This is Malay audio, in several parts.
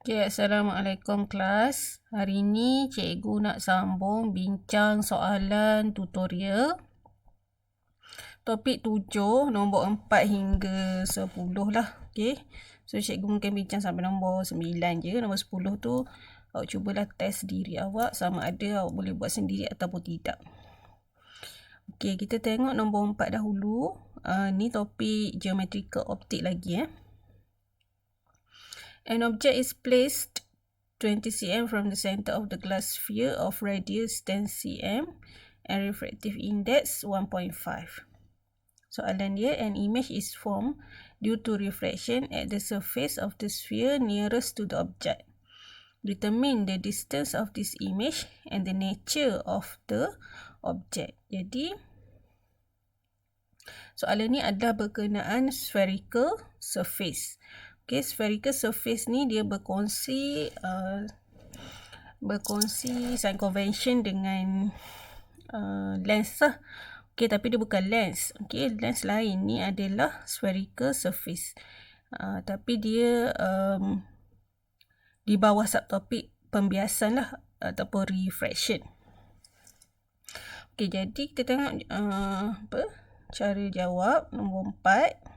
Okay, Assalamualaikum kelas. Hari ni cikgu nak sambung bincang soalan tutorial. Topik 7, nombor 4 hingga 10 lah. Okay. So, cikgu mungkin bincang sampai nombor 9 je. Nombor 10 tu, awak cubalah test diri awak sama ada awak boleh buat sendiri ataupun tidak. Okay, kita tengok nombor 4 dahulu. Ni topik geometrical optik lagi. An object is placed 20 cm from the center of the glass sphere of radius 10 cm and refractive index 1.5. Soalan dia, an image is formed due to refraction at the surface of the sphere nearest to the object. Determine the distance of this image and the nature of the object. Jadi, soalan ni adalah berkenaan spherical surface. Okay, spherical surface ni dia berkongsi sign convention dengan lens lah. Okay, tapi dia bukan lens. Okay, lens lain ni adalah spherical surface. Tapi dia di bawah subtopik pembiasan lah ataupun refraction. Okay, jadi kita tengok cara jawab nombor 4.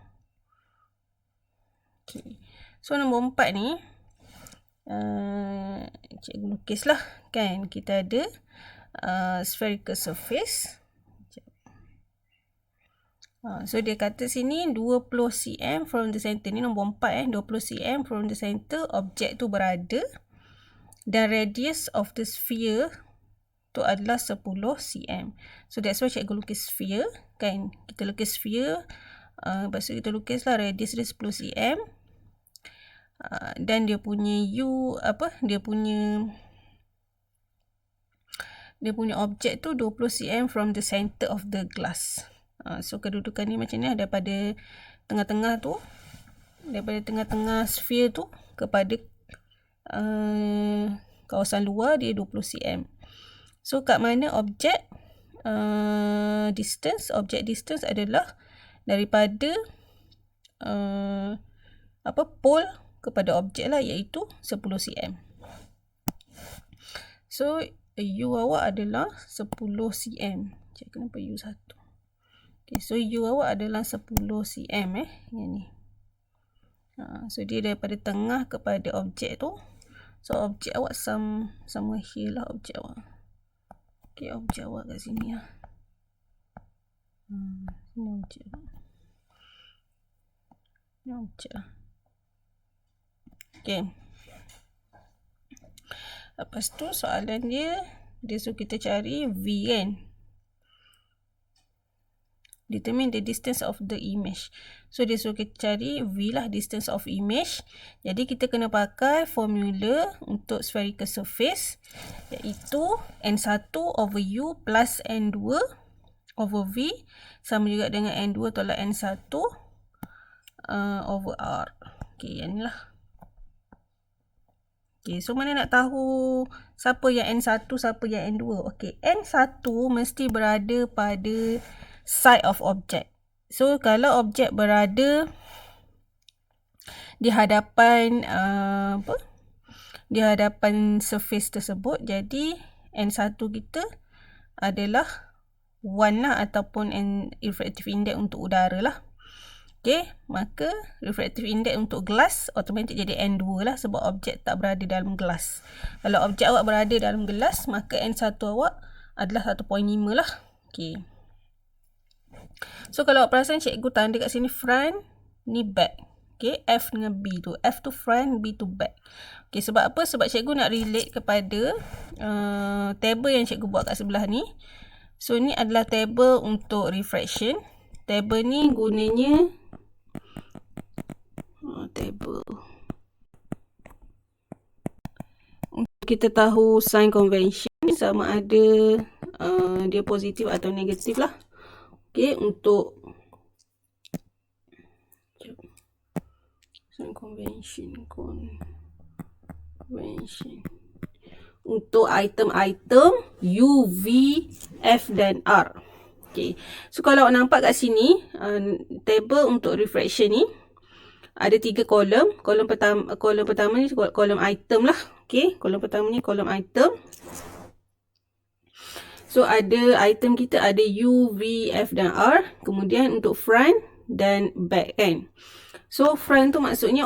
Okay. So, nombor 4 ni, cikgu lukis lah. Kan? Kita ada spherical surface. So, dia kata sini 20 cm from the center. Ni nombor 4 20 cm from the center. Objek tu berada. Dan radius of the sphere tu adalah 10 cm. So, that's why cikgu lukis sphere. Kan? Kita lukis sphere. Lepas tu kita lukislah radius dia 10 cm. Dan dia punya dia punya objek tu 20 cm from the center of the glass. So kedudukan ni macam ni, daripada tengah-tengah tu, daripada tengah-tengah sphere tu kepada kawasan luar dia 20 cm. So kat mana objek distance? Objek distance adalah daripada pole kepada objek lah, iaitu 10 cm. So, U awak adalah 10 cm. Cik, kenapa U 1? Okay, so U awak adalah 10 cm yang ni. So, dia daripada tengah kepada objek tu. So, objek awak sama here lah objek awak. Okay, objek awak kat sini lah. Sini objek awak. Ni objek lah. Okay. Lepas tu soalan dia suruh kita cari V kan. Determine the distance of the image. So dia suruh kita cari V lah, distance of image. Jadi kita kena pakai formula untuk spherical surface, iaitu N1 over U plus N2 over V sama juga dengan N2 tolak N1 over R. Okay, yang ni lah. Okay, so mana nak tahu siapa yang N1, siapa yang N2? Okay, N1 mesti berada pada side of object. So, kalau objek berada di hadapan di hadapan surface tersebut, jadi N1 kita adalah 1 lah, ataupun refractive index untuk udara lah. Okay, maka refractive index untuk glass automatik jadi N2 lah, sebab objek tak berada dalam glass. Kalau objek awak berada dalam glass, maka N1 awak adalah 1.5 lah. Okay. So, kalau awak perasan cikgu tanda kat sini front, ni back. Okay, F dengan B tu. F tu front, B tu back. Okay, sebab apa? Sebab cikgu nak relate kepada table yang cikgu buat kat sebelah ni. So, ni adalah table untuk refraction. Table ni gunanya table untuk kita tahu sign convention, sama ada dia positif atau negatif lah. Okay, untuk sign convention untuk item-item U, V, F dan R. Okay. So, kalau awak nampak kat sini, table untuk refraction ni, ada 3 kolom. Kolom pertama ni kolom item lah. Okay, kolom pertama ni kolom item. So ada item kita ada U, V, F dan R. Kemudian untuk front dan back kan. So front tu maksudnya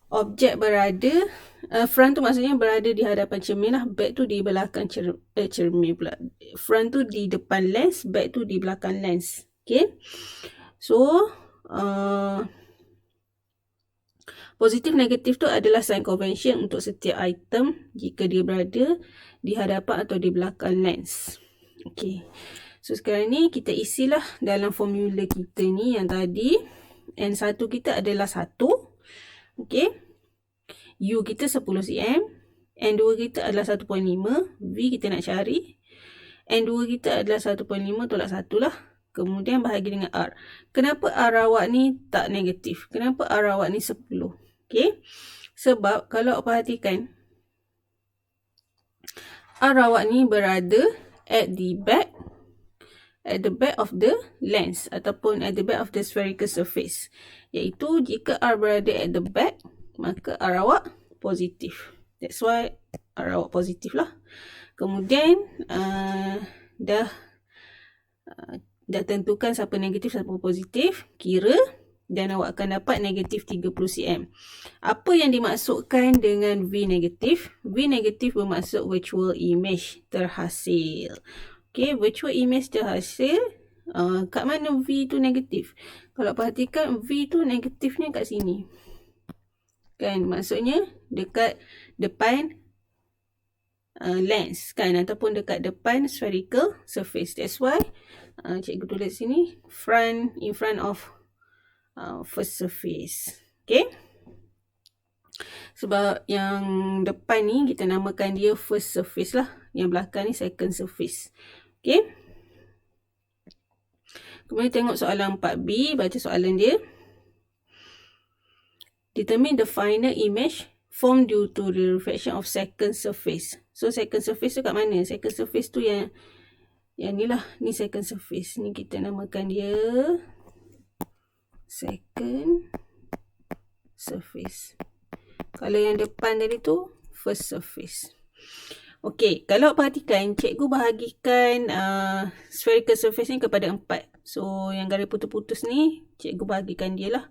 objek berada, front tu maksudnya berada di hadapan cermin lah. Back tu di belakang cermin pula. Front tu di depan lens, back tu di belakang lens. Okay. So positif negatif tu adalah sign convention untuk setiap item jika dia berada di hadapan atau di belakang lens. Okay. So sekarang ni kita isilah dalam formula kita ni yang tadi. N1 kita adalah 1. Okay. U kita 10 cm. N2 kita adalah 1.5. V kita nak cari. N2 kita adalah 1.5 tolak 1 lah. Kemudian bahagi dengan R. Kenapa R awak ni tak negatif? Kenapa R awak ni 10? Okay. Sebab kalau awak perhatikan, R awak ni berada at the back of the lens ataupun at the back of the spherical surface. Iaitu jika R berada at the back, maka R awak positif. That's why R awak positif lah. Kemudian dah tentukan siapa negatif, siapa positif, kira dan awak akan dapat negatif 30 cm. Apa yang dimaksudkan dengan V negatif? V negatif bermaksud virtual image terhasil. Okay, virtual image terhasil. Kat mana V tu negatif? Kalau perhatikan, V tu negatifnya kat sini. Kan, maksudnya dekat depan lens kan, ataupun dekat depan spherical surface. That's why cikgu tulis sini in front of first surface. Okay. Sebab yang depan ni kita namakan dia first surface lah. Yang belakang ni second surface. Okay. Kemudian tengok soalan 4B. Baca soalan dia. Determine the final image formed due to the reflection of second surface. So second surface tu kat mana? Second surface tu yang ni lah. Ni second surface. Ni kita namakan dia second surface. Kalau yang depan tadi tu first surface. Okey, kalau perhatikan, cikgu bahagikan spherical surface ni kepada 4. So yang garis putus-putus ni cikgu bahagikan dia lah.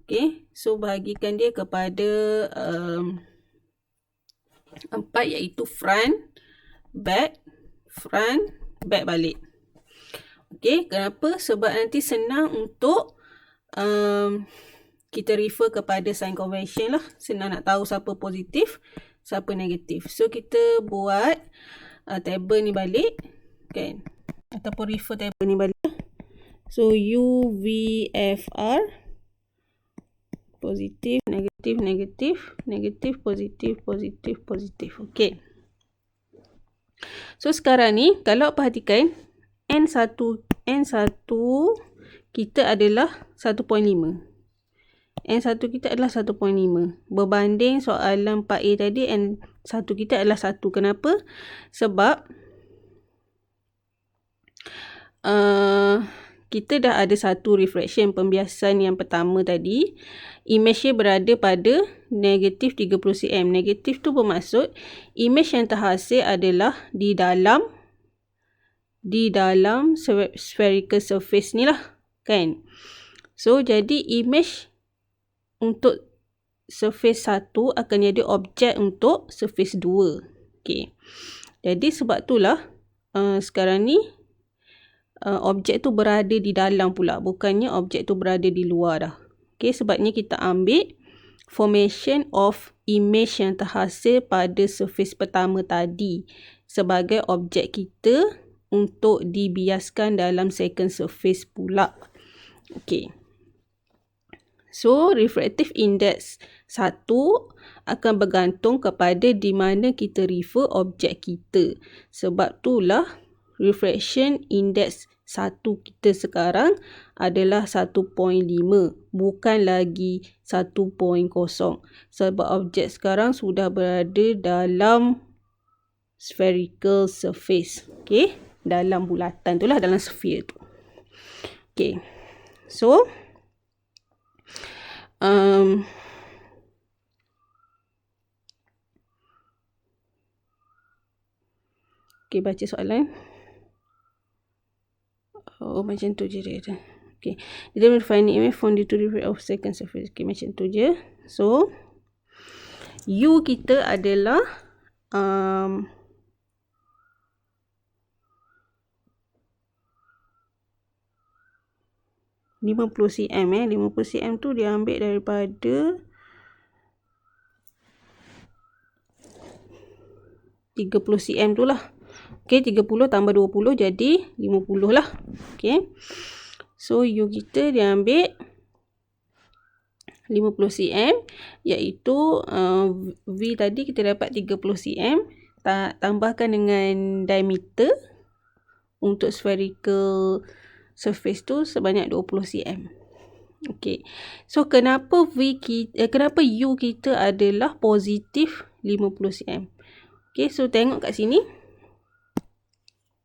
Okey, so bahagikan dia kepada 4, iaitu front, back balik. Okey, kenapa? Sebab nanti senang untuk kita refer kepada sign convention lah. Senang nak tahu siapa positif, siapa negatif. So kita buat table ni balik kan, ataupun refer table ni balik. So U, V, F, R, positif, negatif, negatif, negatif, positif, positif, positif. Okey. So sekarang ni kalau perhatikan, N1 kita adalah 1.5. N1 kita adalah 1.5. Berbanding soalan 4A tadi, N1 kita adalah 1. Kenapa? Sebab kita dah ada satu reflection pembiasan yang pertama tadi. Image berada pada negatif 30 cm. Negatif tu bermaksud image yang terhasil adalah di dalam spherical surface ni lah kan. So jadi image untuk surface 1 akan jadi objek untuk surface 2. Okay. Jadi sebab itulah sekarang ni objek tu berada di dalam pula. Bukannya objek tu berada di luar dah. Okay, sebabnya kita ambil formation of image yang terhasil pada surface pertama tadi sebagai objek kita untuk dibiaskan dalam second surface pula. Okay. So, refractive index 1 akan bergantung kepada di mana kita refer objek kita. Sebab itulah refraction index 1 kita sekarang adalah 1.5. Bukan lagi 1.0. Sebab objek sekarang sudah berada dalam spherical surface. Okay. Dalam bulatan tu lah, dalam sphere tu. Okay. So, Okay, baca soalan. Oh, macam tu je dia. Okay. Dia will find it from the 2 different of second surface. Okay, macam tu je. So, U kita adalah 50 cm 50 cm tu dia ambil daripada 30 cm tu lah. Okay, 30 tambah 20 jadi 50 lah. Okay. So, U kita dia ambil 50 cm iaitu V tadi kita dapat 30 cm. Tambahkan dengan diameter untuk spherical surface tu sebanyak 20 cm. Okay. So, kenapa U kita adalah positif 50 cm? Okay, so tengok kat sini.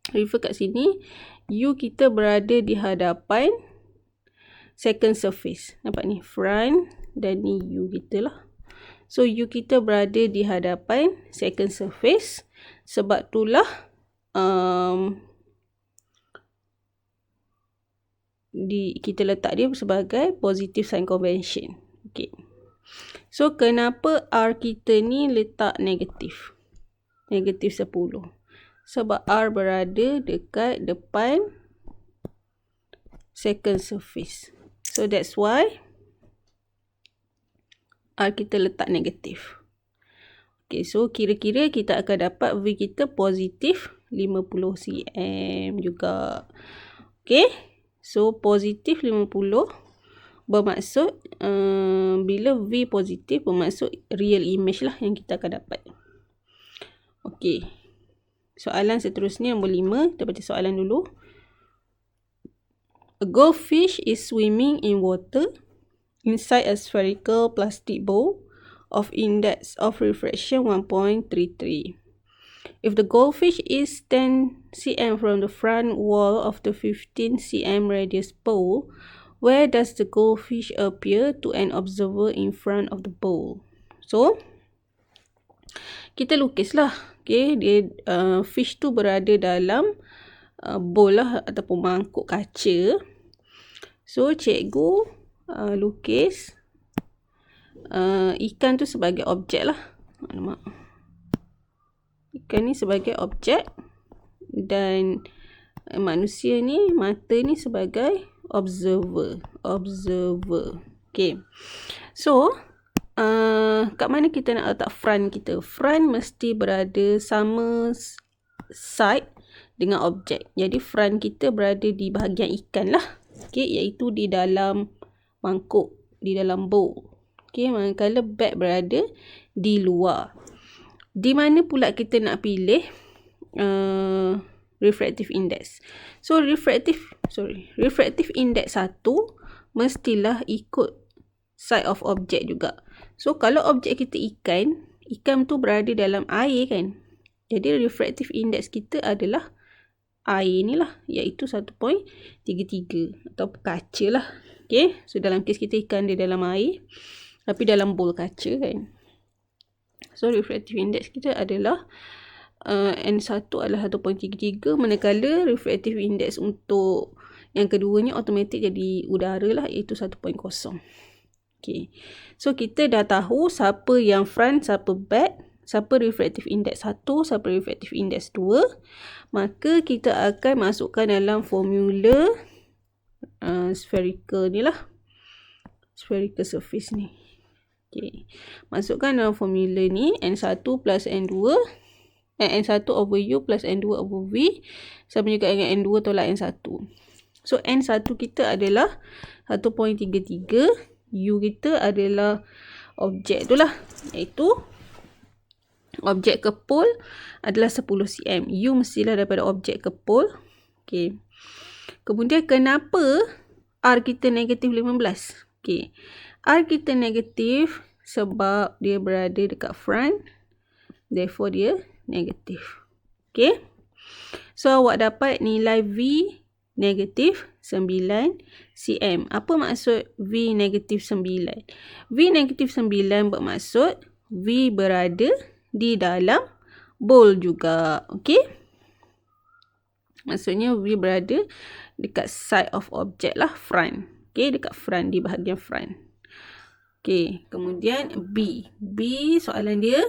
Refer kat sini. U kita berada di hadapan second surface. Nampak ni? Front dan ni U kita lah. So, U kita berada di hadapan second surface. Sebab itulah kita letak dia sebagai positive sign convention. Okay. So, kenapa R kita ni letak negatif? Negatif 10. Sebab R berada dekat depan second surface. So, that's why R kita letak negatif. Okay, so kira-kira kita akan dapat V kita positif 50 cm juga. Okay, so positif 50 bermaksud bila V positif bermaksud real image lah yang kita akan dapat. Okay, soalan seterusnya nombor 5. Kita baca soalan dulu. A goldfish is swimming in water inside a spherical plastic bowl of index of refraction 1.33. If the goldfish is 10 cm from the front wall of the 15 cm radius bowl, where does the goldfish appear to an observer in front of the bowl? So, kita lukislah. Okay, dia fish tu berada dalam bowl lah ataupun mangkuk kaca. So, cikgu lukis ikan tu sebagai objek lah. Ikan ni sebagai objek dan manusia ni, mata ni sebagai observer. Okay. So, kat mana kita nak letak front kita? Front mesti berada sama side dengan objek. Jadi, front kita berada di bahagian ikan lah. Okay, iaitu di dalam mangkuk, di dalam bowl. Okay, manakala back berada di luar. Di mana pula kita nak pilih refractive index? So, refractive index 1 mestilah ikut side of object juga. So, kalau objek kita ikan tu berada dalam air kan. Jadi, refractive index kita adalah air ni lah. Iaitu 1.33 atau kaca lah. Okay. So, dalam kes kita ikan dia dalam air. Tapi dalam bowl kaca kan. So, refractive index kita adalah N1 adalah 1.33. Manakala refractive index untuk yang keduanya automatik jadi udara lah. Iaitu 1.0. Okay. So, kita dah tahu siapa yang front, siapa back, siapa refractive index 1, siapa refractive index 2. Maka, kita akan masukkan dalam formula spherical ni lah. Spherical surface ni. Okay. Masukkan dalam formula ni, N1 plus N2. N1 over U plus N2 over V. Sama juga dengan N2 tolak N1. So, N1 kita adalah 1.33. U kita adalah objek tu lah. Iaitu objek kepul adalah 10 cm. U mestilah daripada objek kepul. Okay. Kemudian kenapa R kita negatif 15? Okay. R kita negatif sebab dia berada dekat front. Therefore dia negatif. Okay. So awak dapat nilai V negatif 9 cm. Apa maksud V negatif 9? V negatif 9 bermaksud V berada di dalam bowl juga. Okey? Maksudnya V berada dekat side of object lah, front. Okey, dekat front, di bahagian front. Okey, kemudian B. B soalan dia.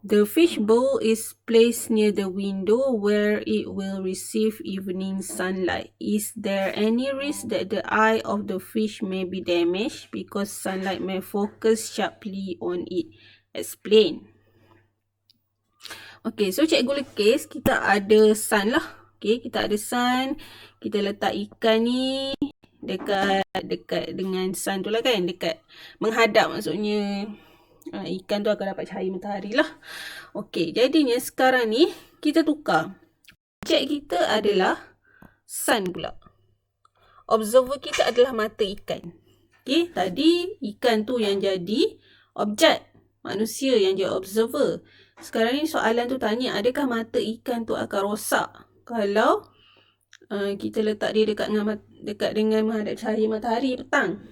The fish bowl is placed near the window where it will receive evening sunlight. Is there any risk that the eye of the fish may be damaged because sunlight may focus sharply on it? Explain. Okay, so cikgu lukis kita ada sun lah. Okay, kita ada sun. Kita letak ikan ni dekat dengan sun tu lah kan. Dekat menghadap maksudnya. Ikan tu akan dapat cahaya matahari lah. Okey, jadinya sekarang ni kita tukar. Objek kita adalah sun pula. Observer kita adalah mata ikan. Okey, tadi ikan tu yang jadi objek. Manusia yang jadi observer. Sekarang ni soalan tu tanya, adakah mata ikan tu akan rosak kalau kita letak dia dekat dengan menghadap cahaya matahari petang?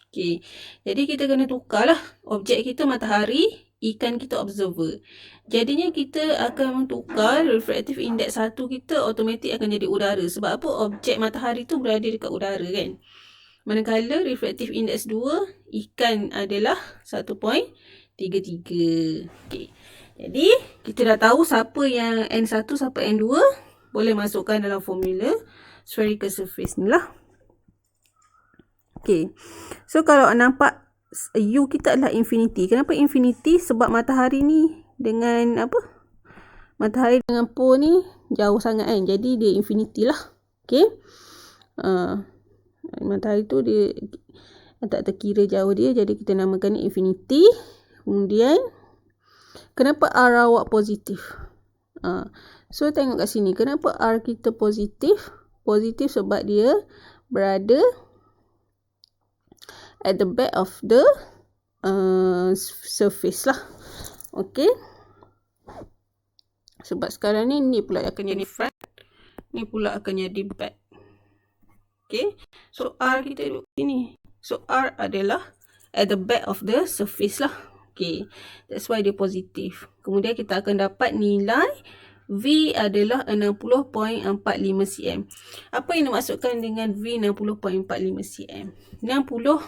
Okey, jadi kita kena tukarlah. Objek kita matahari, ikan kita observer. Jadinya kita akan tukar refractive index 1 kita automatik akan jadi udara. Sebab apa? Objek matahari tu berada dekat udara kan. Manakala refractive index 2, ikan adalah 1.33. Okey, jadi kita dah tahu siapa yang N1, siapa N2. Boleh masukkan dalam formula spherical surface ni lah. Okay, so kalau nampak U kita adalah infinity. Kenapa infinity? Sebab matahari ni dengan apa? Matahari dengan pole ni jauh sangat kan. Jadi dia infinity lah. Okay. Matahari tu dia tak terkira jauh dia. Jadi kita namakan ni infinity. Kemudian, kenapa R awak positif? So tengok kat sini. Kenapa R kita positif? Positif sebab dia berada at the back of the surface lah. Okay. Sebab sekarang ni pula akan jadi front. Ni pula akan jadi back. Okay. So R kita duduk sini. So R adalah at the back of the surface lah. Okay. That's why dia positif. Kemudian kita akan dapat nilai V adalah 60.45 cm. Apa yang dimaksudkan dengan V 60.45 cm? 60.45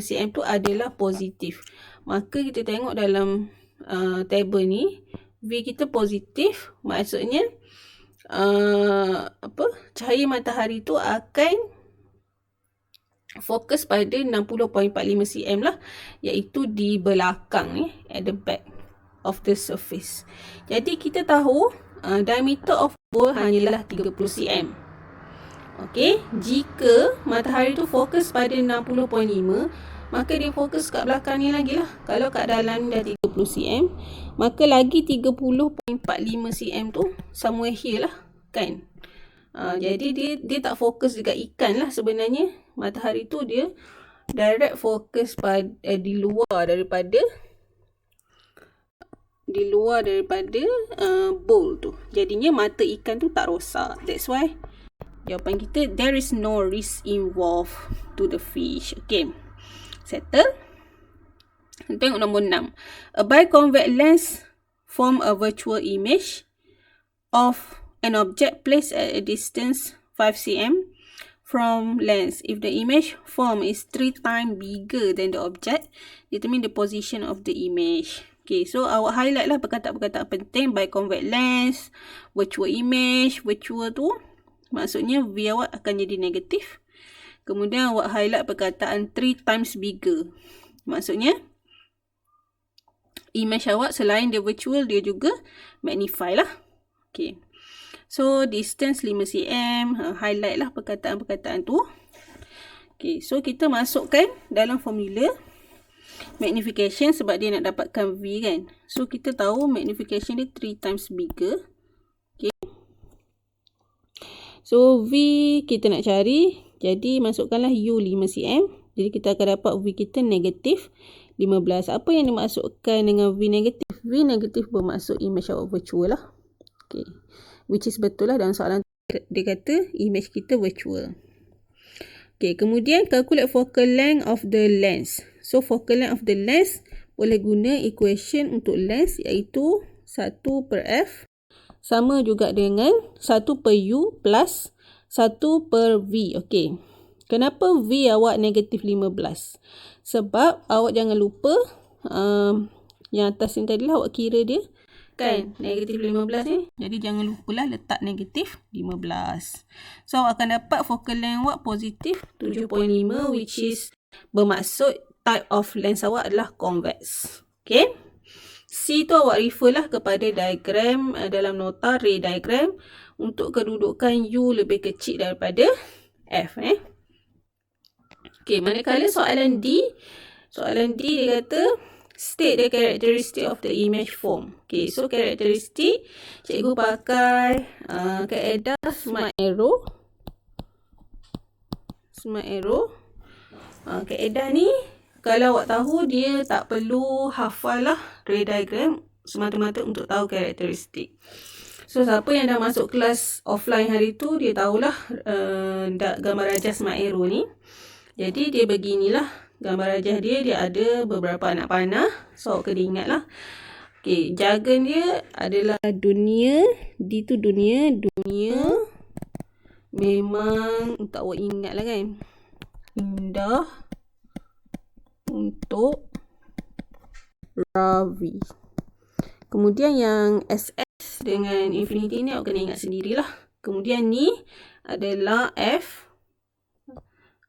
cm tu adalah positif. Maka kita tengok dalam table ni, V kita positif, maksudnya cahaya matahari tu akan fokus pada 60.45 cm lah, iaitu di belakang ni, at the back of the surface. Jadi kita tahu diameter of bowl hanyalah 30 cm. Okey, jika matahari tu fokus pada 60.5, maka dia fokus kat belakang ni lagi lah. Kalau kat dalam ni dah 30 cm, maka lagi 30.45 cm tu somewhere here lah kan. Jadi dia tak fokus dekat ikan lah sebenarnya. Matahari tu dia direct fokus pada di luar daripada bowl tu. Jadinya mata ikan tu tak rosak. That's why jawapan kita, there is no risk involved to the fish. Okay, settle. Tengok nombor 6. A biconvex lens form a virtual image of an object placed at a distance 5 cm from lens. If the image form is 3 times bigger than the object, determine the position of the image. Okay, so awak highlight lah perkataan-perkataan penting. Biconvex lens, virtual image. Virtual tu maksudnya V awak akan jadi negatif. Kemudian awak highlight perkataan 3 times bigger. Maksudnya image awak selain dia virtual, dia juga magnify lah. Okay, so distance 5 cm. Highlight lah perkataan-perkataan tu. Okay, so kita masukkan dalam formula magnification sebab dia nak dapatkan V kan. So kita tahu magnification dia 3 times bigger. Okay. So V kita nak cari. Jadi masukkanlah U 5 cm. Jadi kita akan dapat V kita negatif 15. Apa yang dimaksudkan dengan V negatif? V negatif bermaksud image awak virtual lah. Okay. Which is betul lah dalam soalan dia kata image kita virtual. Okay, kemudian calculate focal length of the lens. So, focal length of the lens boleh guna equation untuk lens iaitu 1 per F sama juga dengan 1 per U plus 1 per V. Okay. Kenapa V awak negatif 15? Sebab awak jangan lupa yang atas ni tadi lah awak kira dia kan negatif 15 ni. Jadi jangan lupalah letak negatif 15. So awak akan dapat focal length awak positif 7.5 which is bermaksud type of lens awak adalah convex. Okay. C tu awak refer lah kepada diagram dalam nota ray diagram untuk kedudukan U lebih kecil daripada F. Okay, manakala soalan D dia kata state the characteristic of the image form. Okay, so characteristic cikgu pakai kaedah smart arrow. Kaedah ni kalau awak tahu dia tak perlu hafal lah ray diagram semata-mata untuk tahu karakteristik. So siapa yang dah masuk kelas offline hari tu dia tahulah gambar rajah smart arrow ni. Jadi dia beginilah gambar rajah dia ada beberapa anak panah. So awak kena ingat lah. Okay, jargon dia adalah dunia. D tu dunia. Memang untuk awak ingat lah kan. Indah untuk Ravi. Kemudian yang SS dengan infinity ni awak kena ingat sendirilah. Kemudian ni adalah F.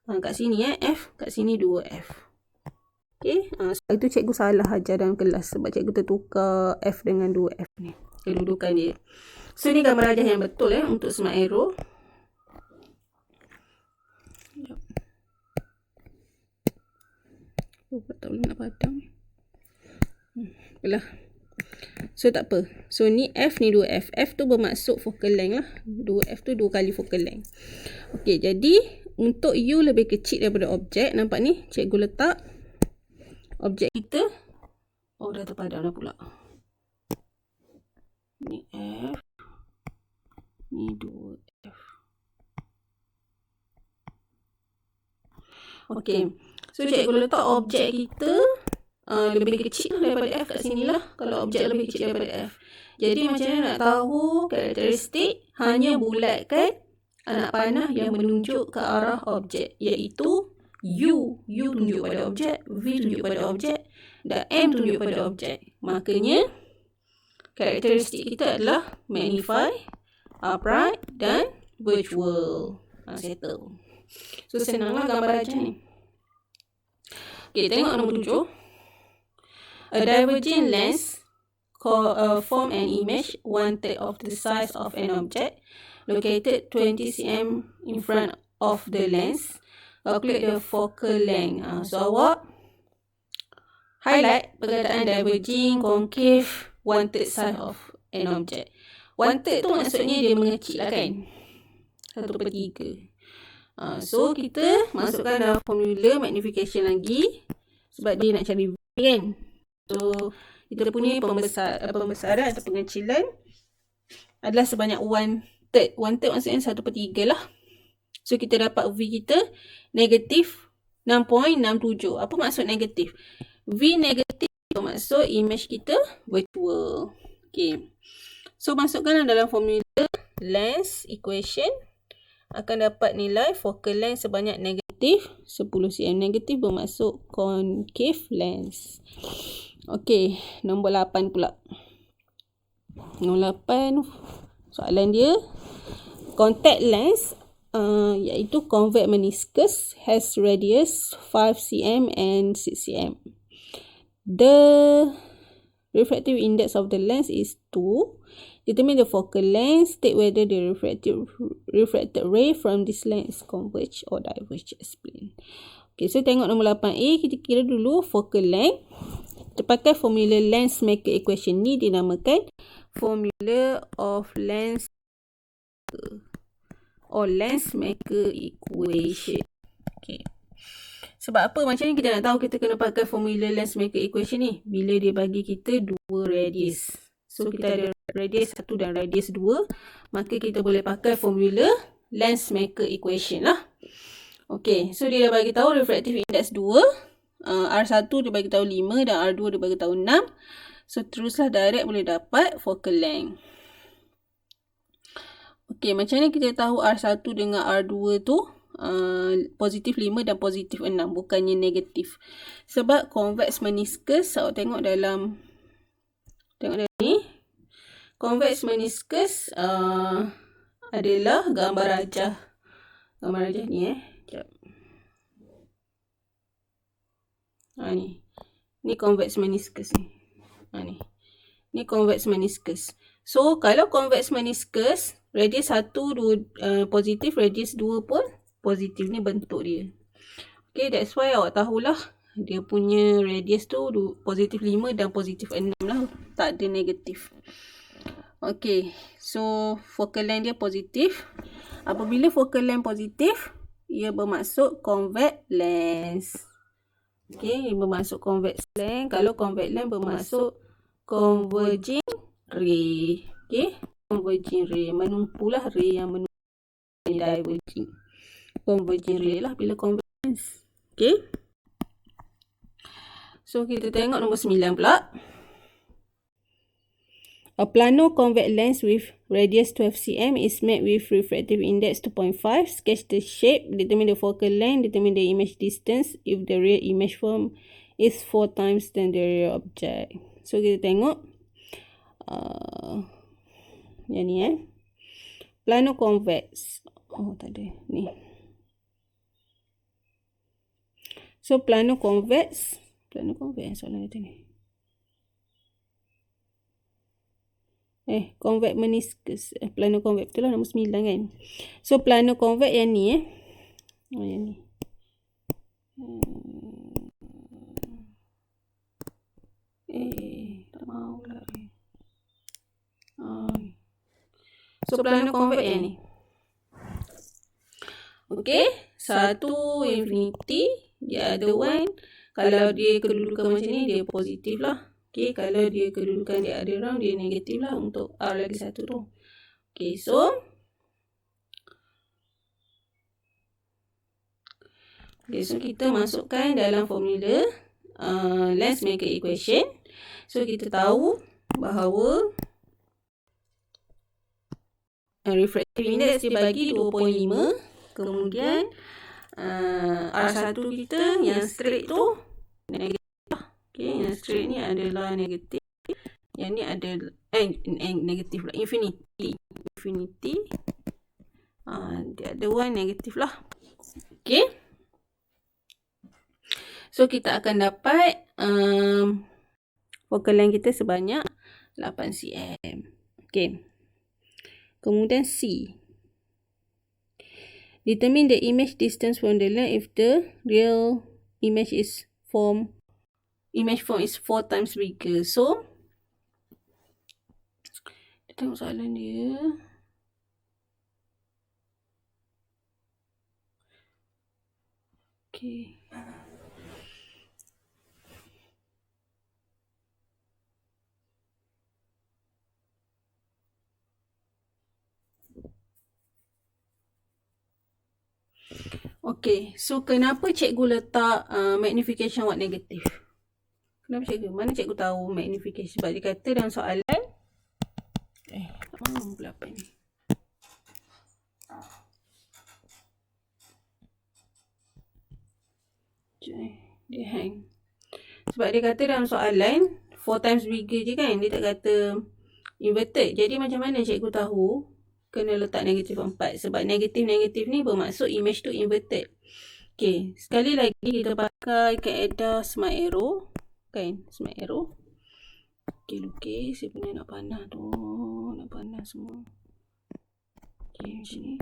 Kat sini F, kat sini 2F. Okay, sebab itu cikgu salah ajar dalam kelas sebab cikgu tertukar F dengan 2F ni, kedudukan dia. So ni gambar rajah yang betul untuk smart arrow. Tak boleh nak padam. Apalah. So tak apa. So ni F ni 2F. F tu bermaksud focal length lah. 2F tu 2 kali focal length. Okay, jadi untuk U lebih kecil daripada objek. Nampak ni? Cikgu letak objek kita. Oh, dah terpadam dah pula. Ni F. Ni 2F. Okay. So, cikgu letak objek kita lebih kecil daripada F kat sini lah. Kalau objek lebih kecil daripada F. Jadi, macam mana nak tahu karakteristik? Hanya bulatkan anak panah yang menunjuk ke arah objek, iaitu U. U tunjuk pada objek, V tunjuk pada objek dan M tunjuk pada objek. Makanya karakteristik kita adalah magnify, upright dan virtual. Settle. So senanglah gambar rajah ni. Okay, tengok nombor 7. A divergent lens form an image 1/3 of the size of an object located 20 cm in front of the lens. Calculate the focal length. So awak highlight perkataan diverging, concave, 1/3 size of an object. 1/3 tu maksudnya dia mengecil lah kan. 1/3. So kita masukkan dalam formula magnification lagi sebab dia nak cari V kan. So kita punya pembesaran atau pengecilan adalah sebanyak 1/3. 1/3 maksudnya 1/3 lah. So, kita dapat V kita negatif 6.67. Apa maksud negatif? V negatif bermaksud image kita virtual. Okay. So, masukkan dalam formula lens equation. Akan dapat nilai focal length sebanyak negatif 10 cm. Negatif bermaksud concave lens. Okay. Nombor 8 pula. Nombor 8. Soalan dia. Contact lens iaitu convex meniscus has radius 5 cm and 6 cm. The refractive index of the lens is 2. Determine the focal length. State whether the refracted ray from this lens is converge or diverge. Explain. Okay, so tengok nombor 8A. Kita kira dulu focal length. Kita pakai formula lens maker equation ni dinamakan formula of lens or lens maker equation. Okay. Sebab apa macam ni kita nak tahu kita kena pakai formula lens maker equation ni? Bila dia bagi kita 2 radius. So kita ada radius 1 dan radius 2. Maka kita boleh pakai formula Lensmaker equation lah. Okay, so dia dah bagi tahu refractive index 2. R1 dia bagi tahu 5 dan R2 dia bagi tahu 6. So teruslah direct boleh dapat focal length. Okay, macam mana kita tahu R1 dengan R2 tu positif 5 dan positif 6, bukannya negatif. Sebab convex meniscus, awak tengok dalam ni, convex meniscus adalah gambar rajah. Gambar rajah ni sekejap. Ni convex meniscus ni. Ni convex meniscus. So kalau convex meniscus, radius 1 positif, radius 2 pun positif. Ni bentuk dia. Okay, that's why awak tahulah dia punya radius tu positif 5 dan positif 6 lah. Tak ada negatif. Okay, so focal length dia positif. Apabila focal length positif, ia bermaksud convex lens. Okay, ia bermaksud convex lens. Kalau convex lens bermaksud converging ray. Okay, converging ray. Menumpulah ray yang menumpu diverging. Converging ray lah bila convergence. Okay. So kita tengok nombor 9 pula. A plano convex lens with radius 12 cm is made with refractive index 2.5. Sketch the shape, determine the focal length, determine the image distance if the real image form is 4 times than the real object. So kita tengok yang ni plano convex. Oh tak ada ni. So plano convex soalan itu ni. Convex meniscus. Plano convex betul lah nombor 9 kan. So plano convex yang ni yang ni. Tak mau lah. So plano convex yang ni. Okay, satu infinity, the other one kalau dia kedudukan macam ni dia positif lah. Okay, kalau dia kedudukan dia ada round dia negatif lah untuk R lagi satu tu. Okay, so kita masukkan dalam formula Lensmaker equation. So kita tahu bahawa refractive index dia bagi 2.5. Kemudian R1 kita yang straight tu negatif. Okay, yang straight ni adalah negatif. Yang ni ada negatif lah, infinity. Dia ada one negatif lah. Okay. So kita akan dapat focal length kita sebanyak 8 cm. Okay. Kemudian C. Determine the image distance from the length if the real image form is 4 times bigger. So kita tengok soalan dia. Okay. Okay, so kenapa cikgu letak magnification what negatif? Kenapa cikgu? Mana cikgu tahu magnification? Sebab dia kata dalam soalan tak mahu pula apa ni. Dia hang. Sebab dia kata dalam soalan 4 times bigger je kan. Dia tak kata inverted. Jadi macam mana cikgu tahu kena letak negatif 4? Sebab negatif-negatif ni bermaksud image tu inverted. Okay, sekali lagi kita pakai kaedah smart arrow. Kan, smart arrow. Okay, lukis. Saya punya nak panah tu. Nak panah semua. Okay, macam ni.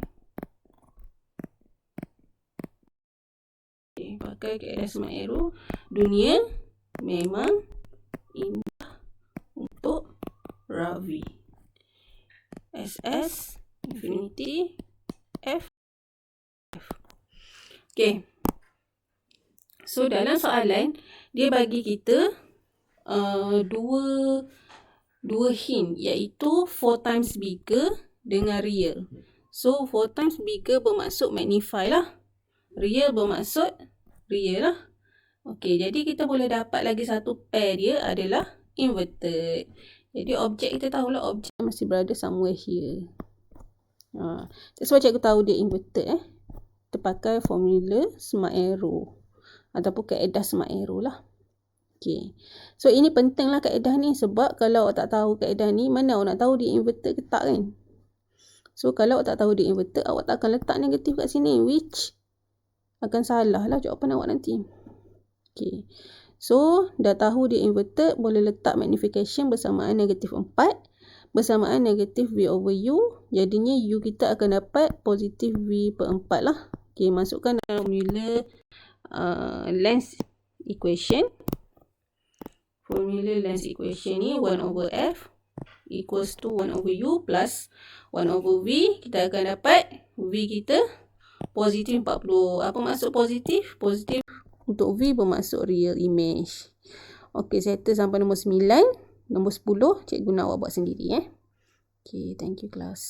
Okay, pakai kaedah smart arrow. Dunia memang indah untuk Ravi. SS, infinity, F. Okay. So dalam soalan dia bagi kita dua 2 hint, iaitu 4 times bigger dengan real. So 4 times bigger bermaksud magnify lah. Real bermaksud real lah. Okey, jadi kita boleh dapat lagi satu pair dia adalah inverted. Jadi objek kita tahulah objek mesti berada somewhere here. That's why cikgu tahu dia inverted. Kita pakai formula smart arrow ataupun kaedah smart arrow lah. Okay. So ini penting lah kaedah ni, sebab kalau awak tak tahu kaedah ni, mana awak nak tahu dia inverted ke tak kan? So kalau awak tak tahu dia inverted, awak tak akan letak negatif kat sini, which akan salah lah jawapan awak nanti. Okay. So dah tahu dia inverted, boleh letak magnification bersamaan negatif 4 bersamaan negatif V over U. Jadinya U kita akan dapat positif V per 4 lah. Okay, masukkan dalam formula length equation. Formula length equation ni 1 over F equals to 1 over U plus 1 over V. Kita akan dapat V kita positif 40. Apa maksud positif? Positif untuk V bermaksud real image. Okey, settle sampai nombor 9. Nombor 10, cikgu nak awak buat sendiri. Okay, thank you class.